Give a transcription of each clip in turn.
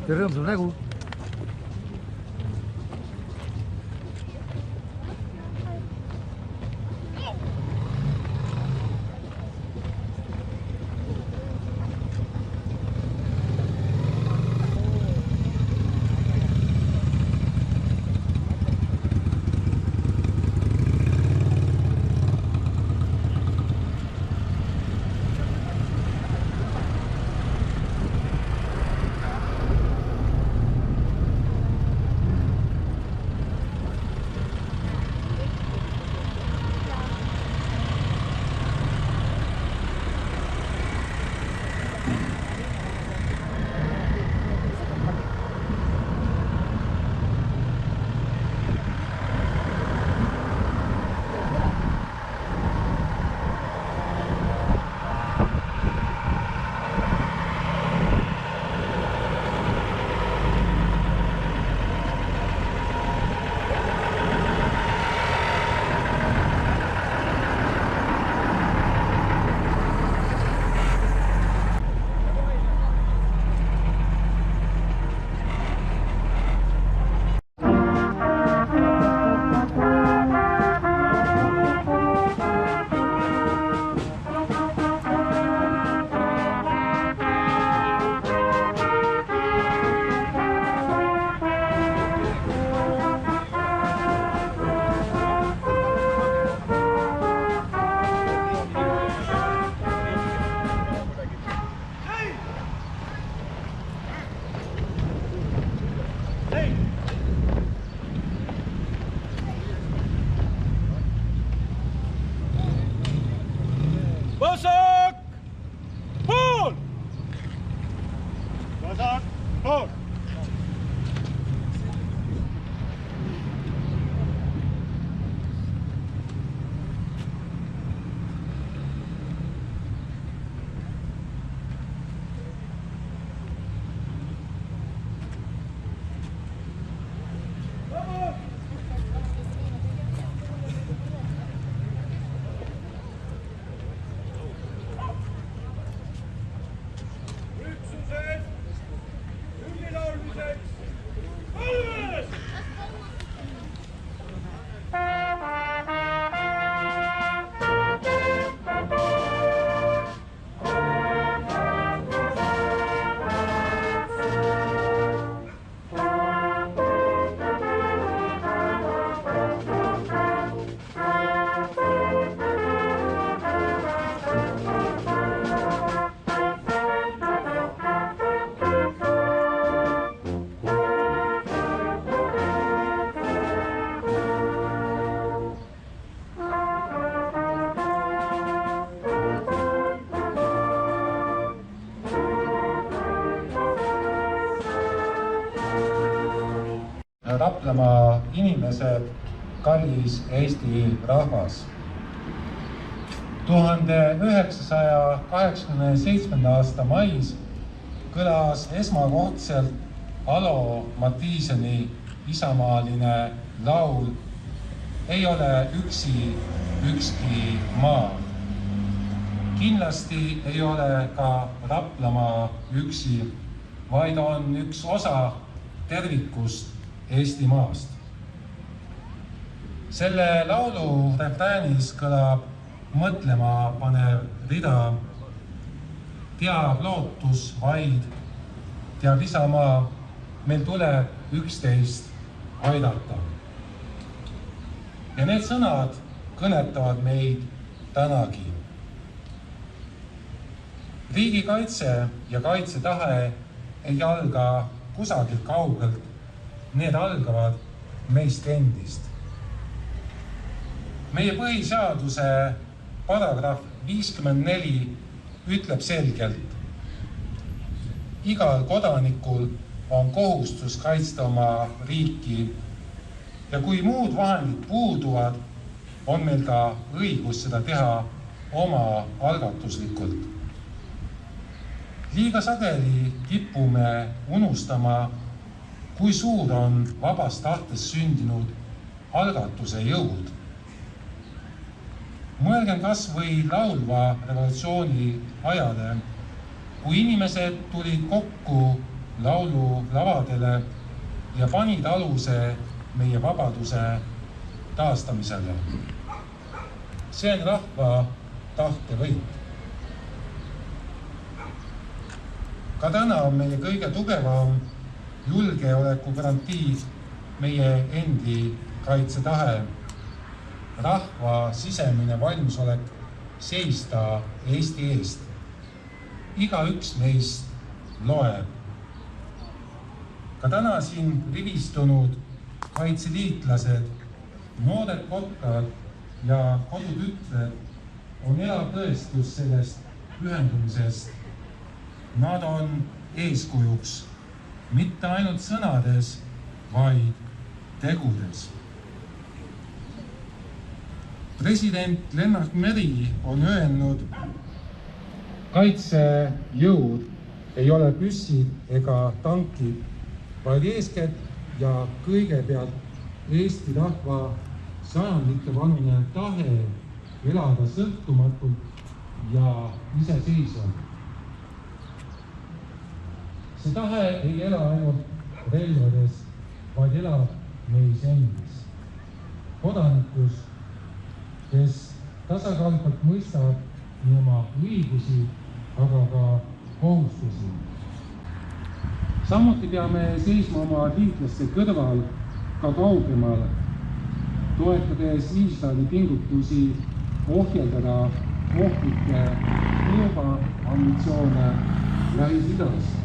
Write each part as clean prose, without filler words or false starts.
ja rõõmsam nägu. Vasak pool! Vasak pool! Raplamaa inimesed, kallis Eesti rahvas. 1987. aasta mais kõlas esmakordselt Alo Mattiiseni isamaaline laul Ei ole üksi ükski maa. Kindlasti ei ole ka Raplamaa üksi, vaid on üks osa tervikust Eestimaast. Selle laulu refräänis kõlab mõtlema panev rida. Teab lootus vaid, teab isamaa, meil tuleb üksteist aidata. Ja need sõnad kõnetavad meid tänagi. Riigikaitse ja kaitsetahe ei alga kusagilt kaugelt. Need algavad meist endist. Meie põhiseaduse paragrahv 54 ütleb selgelt: igal kodanikul on kohustus kaitsta oma riiki ja kui muud vahendid puuduvad, on meil ka õigus seda teha oma algatuslikult. Liiga sageli kipume unustama, kui suur on vabast tahtest sündinud algatuse jõud. Mõelgem kas või laulva revolutsiooni ajale, kui inimesed tulid kokku laululavadele ja panid aluse meie vabaduse taastamisele. See on rahva tahtevõit. Ka täna on meie kõige tugevam julgeoleku garantii meie endi kaitsetahe, rahva sisemine valmisolek seista Eesti eest. Igaüks neist loeb. Ka täna siin rivistunud kaitseliitlased, noored kotkad ja kodutütred on elav tõestus sellest pühendumisest. Nad on eeskujuks mitte ainult sõnades, vaid tegudes. President Lennart Meri on öelnud, kaitsejõud ei ole püssid ega tankid, vaid eeskätt ja kõigepealt Eesti rahva sajandite vanune tahe elada sõltumatult ja iseseisvalt. See tahe ei ela ainult relvades, vaid elab meis endis. Kodanikus, kes tasakaalukalt mõistab nii oma õigusi, aga ka kohustusi. Samuti peame seisma oma liitlaste kõrval ka kaugemal, toetades Iisraeli pingutusi ohjeldada ohtlikke tuumaammunitsioone Lähis-Idas.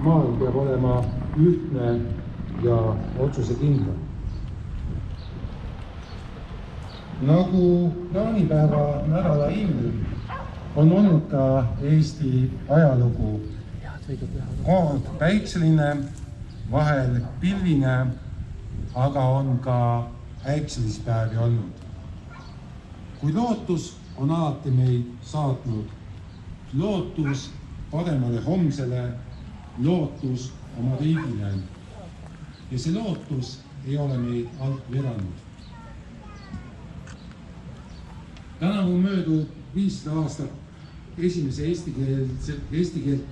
Maal peab olema ühtne ja otsusekindel. Nagu jaanipäeva nädala ilm on olnud ka Eesti ajalugu. Kord päikseline, vahel pilvine, aga on ka äikselispäevi olnud. Kui lootus on alati meid saatnud, lootus paremale homsele, lootus oma riigile. Ja see lootus ei ole meid alt vedanud. Tänavu möödub 500 aastat esimese eesti keelt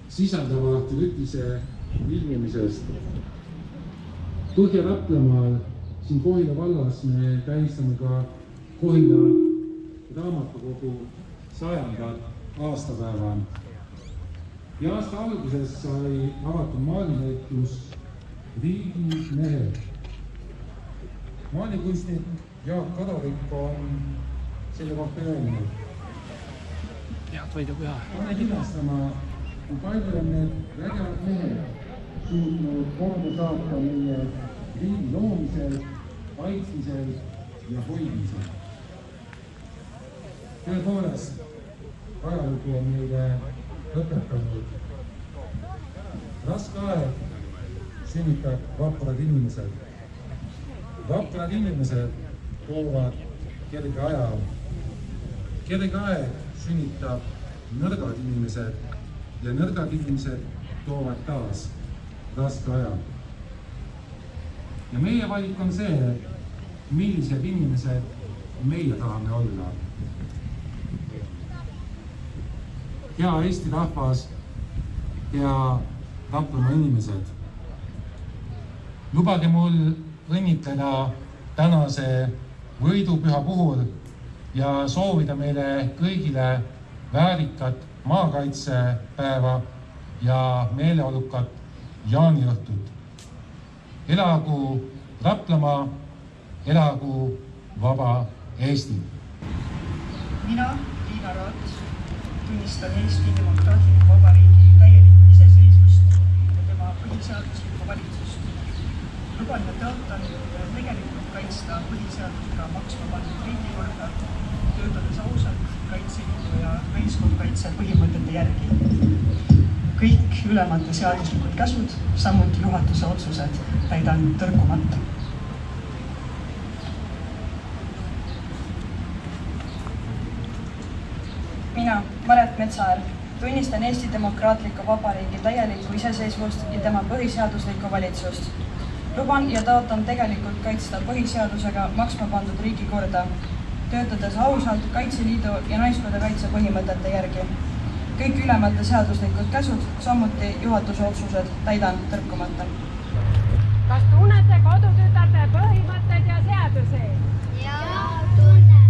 sisaldava trükise ilmumisest. Põhja-Raplamaal, siin Kohila vallas me tähistame ka Kohila raamatukogu 100. aastapäeva. Ja aasta alguses sai avatud maalinäitus Riigimehed. Maalikunstnik Jaak Kadorik on selle kohta öelnud. Pane hinnastama, kui palju on need vägevad mehed suutnud korda saata meie riigi loomisel, kaitsmisel ja hoidmisel. Tõepoolest, ajalugu on meile õpetanud. Raske aeg sünnitab vaprad inimesed. Vaprad inimesed toovad kerge aja. Kerge aeg sünnitab nõrgad inimesed ja nõrgad inimesed toovad taas raske aja. Ja meie valik on see, millised inimesed meie tahame olla. Hea Eesti rahvas ja Raplamaa inimesed. Lubage mul õnnitleda tänase võidupüha puhul ja soovida meile kõigile väärikat maakaitsepäeva ja meeleolukat jaaniõhtut. Elagu Raplamaa, elagu vaba Eesti! Mina, Liina Raat, tunnistan Eesti Demokraatliku Vabariigi täielikku iseseisvust ja tema põhiseaduslikku valitsust. Luban ja tõotan tegelikult kaitsta põhiseadusega maksma pandud riigikorda, töötades ausalt Kaitseliidu ja ühiskonnakaitse põhimõtete järgi. Kõik ülemate seaduslikud käsud, samuti juhatuse otsused täidan tõrkumata. Mina, Maret Metsaar, tunnistan Eesti Demokraatliku Vabariigi täielikku iseseisvust ja tema põhiseaduslikku valitsust. Luban ja tõotan tegelikult kaitsta põhiseadusega maksma pandud riigikorda, töötades ausalt Kaitseliidu ja naiskonnakaitse põhimõtete järgi. kõik ülemate seaduslikud käsud, samuti juhatuse otsused täidan tõrkumata. Kas tunnete kodutütarde põhimõtted ja seadusi? Jaa, tunnen.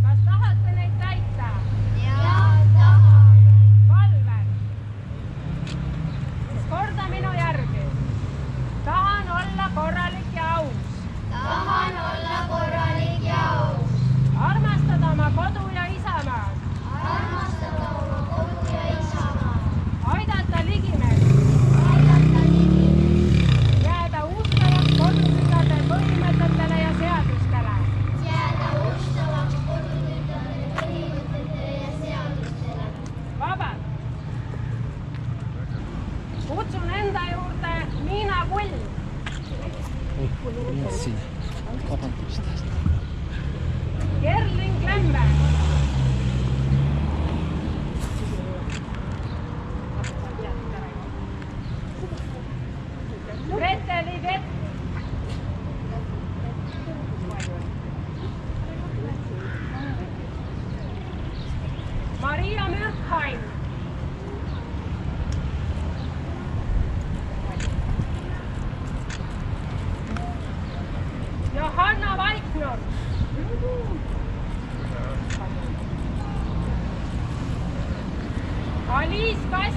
Kas tahate neid täita? Jaa, tahan. Valvel. Korda minu järgi. Tahan olla korralik ja aus. Tahan olla korralik ja aus. Armastada oma kodu ja isamaad. Armastada oma kodu ja isamaad. Aidata ligimeest. Aidata ligimeest. Jääda ustavaks kodutütarde põhimõtetele ja seadustele. Jääda ustavaks kodutütarde põhimõtetele ja seadustele. Vabad. Kutsun enda juurde Miina Kull. Gerling Lemme. Grete Livet. Maria Mürkheim. Johanna Vaiknur. Aliis Kass.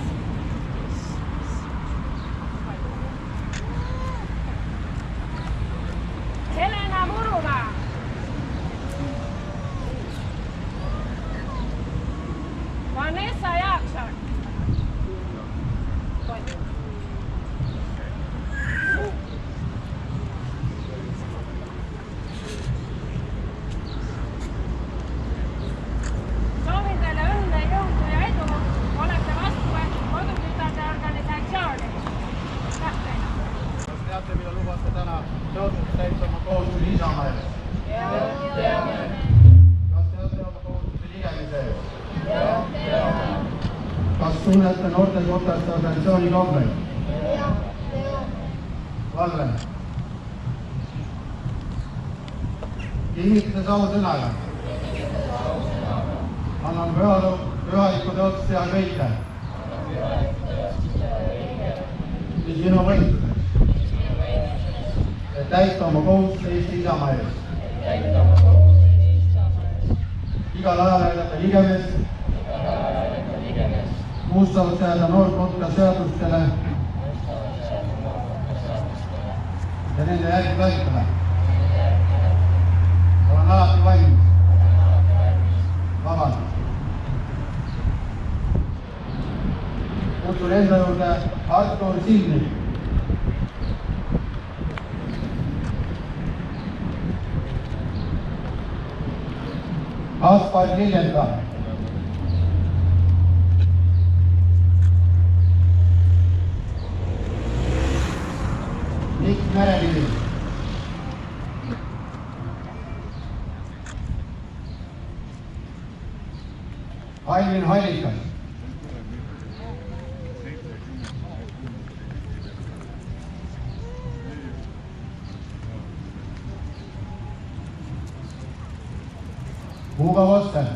Helena Murumaa. Vanessa Jaakson. Soovin teile õnne, jõudu ja edu. Olete vastu võetud kodutütarde organisatsiooni. Aitäh teile. Kas teate, mida lubate täna nõudnud täita oma kohustusi Isamaa ees? Teame. Kas teate oma kohustusi ligemise ees? Teame. Kas tunnete noortekotaste organisatsiooni Kobleid? Valve. Kinnitate ausõnaga. Annan pühaliku tõotusi teha kõike. Mis minu võitluseks. Et täita oma kohustusi Eesti Isamaa ees. Igal ajal aidata ligemest. Ustavalt jääda noorkotka seadustele ja nende järgi talitada. Olen alati valmis. Vabandust. Kutsun enda juurde Artur Silmi. Kaspar Liljenka. Mikk Merelivi. Ailin Hallikas. Hugo Voster.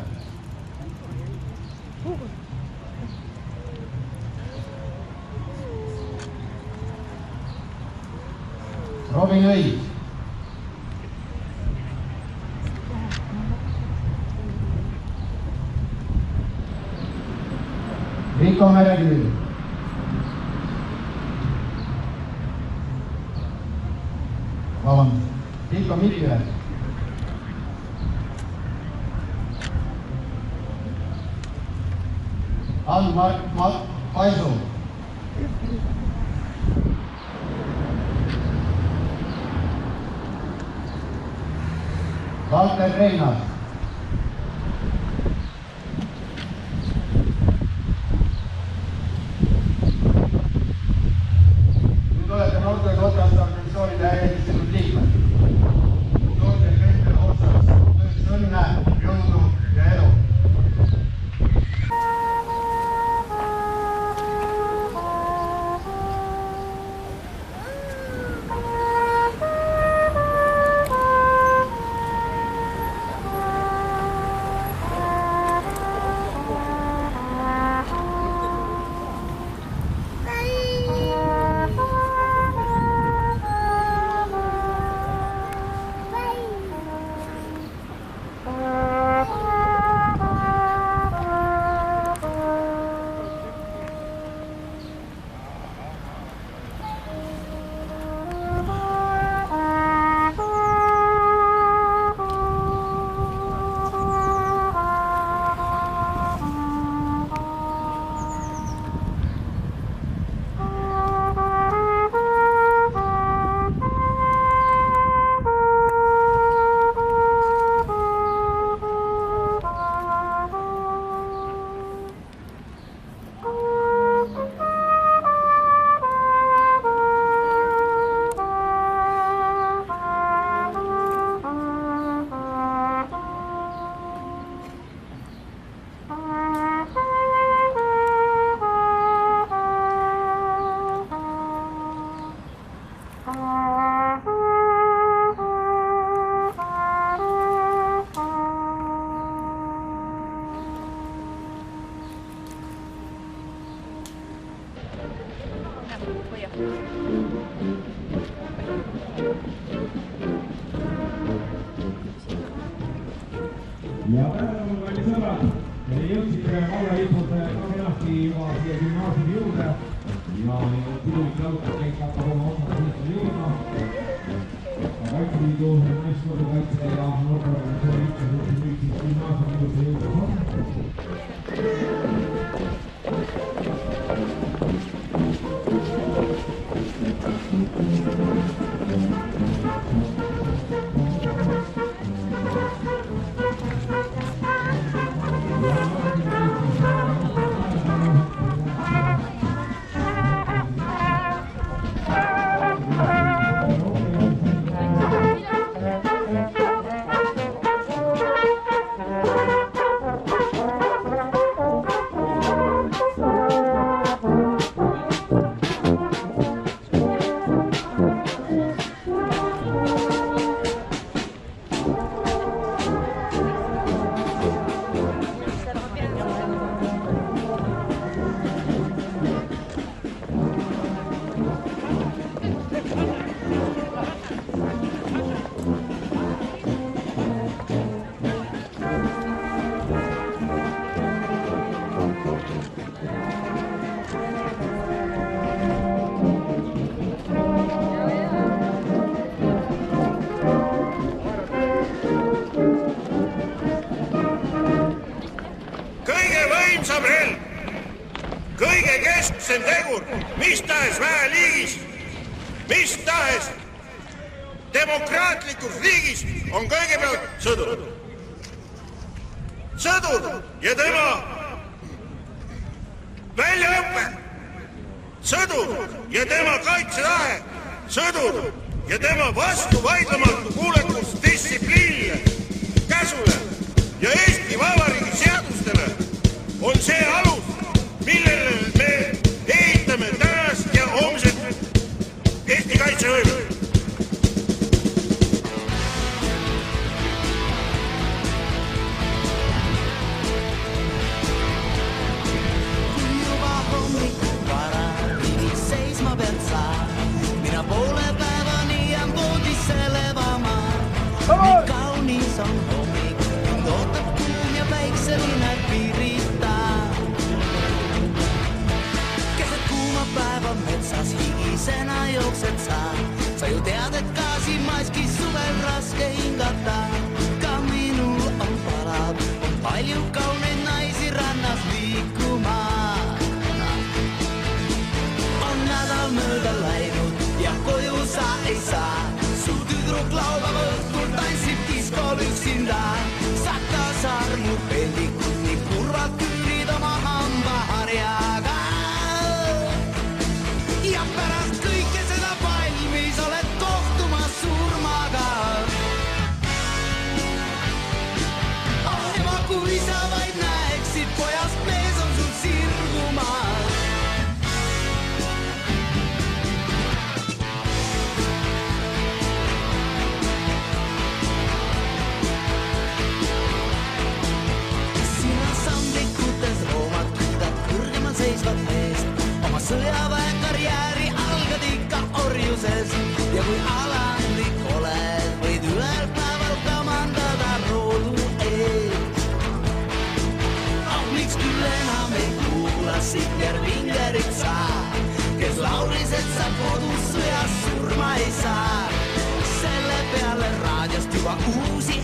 Robin Õis. Rico Merekivi. Vabandust. Rico Mikive. Ann-Mark Paisu. Valter Reinas. Nüüd olete noortekotaste organisatsiooni täielikult liikmed. Soovin teile kõikidele otsas töös õnne, jõudu ja edu. Ja tähelepanu, kalli sõbrad, jõudsite vallalipud kenasti juba siia gümnaasiumi juurde ja pidulik jalutakäik hakkab oma osakonda jõudma. Kaitseliidu naisspordi ja noorteorganisatsiooni üksuse nüüd siis gümnaasiumi juurde jõudes on. Kõige kesksem tegur, mis tahes väeliigis, mis tahes demokraatlikus riigis on kõigepealt sõdur. Sõdur ja tema väljaõpe, sõdur ja tema kaitsetahe, sõdur ja tema vastuvaidlematu kuulekus distsipliinile, käsule ja Eesti Vabariigi seadustele on see alus, millele me ehitame tänast ja homset Eesti kaitsevõimet. Kui juba hommikul vara riigis seisma pead sa, mina poole päevani jään voodisse levama. Nii kaunis on hommik, mind ootab kuum ja päikseline piirita. Päeva metsas higisena jooksed sa ju tead, et gaasimaskis suvel raske hingata. Ka minul on palav, on palju kauneid naisi rannas liikuma. On nädal mööda läinud ja koju sa ei saa. Su tüdruk laupäeva õhtul tantsib diskol üksinda. Sa kaasa armud peldikud, nii kurvad küürid oma hambaharjaga. Ja pärast kõike seda valmis oled kohtuma surmaga. Oh ema, kui sa vaid näeksid, pojast mees on sul sirgumas. Sina samlikutes roomad kiidad kõrgemal seisvat meest. Oma sõjaväe karjääri algad ikka orjuses ja kui alandlik oled, võid ühel päeval kamandada roodu eed. Miks küll enam ei kuula Singer Vingerit sa, kes laulis, et sa kodus sõjas surma ei saa. Selle peale raadiost juba uusi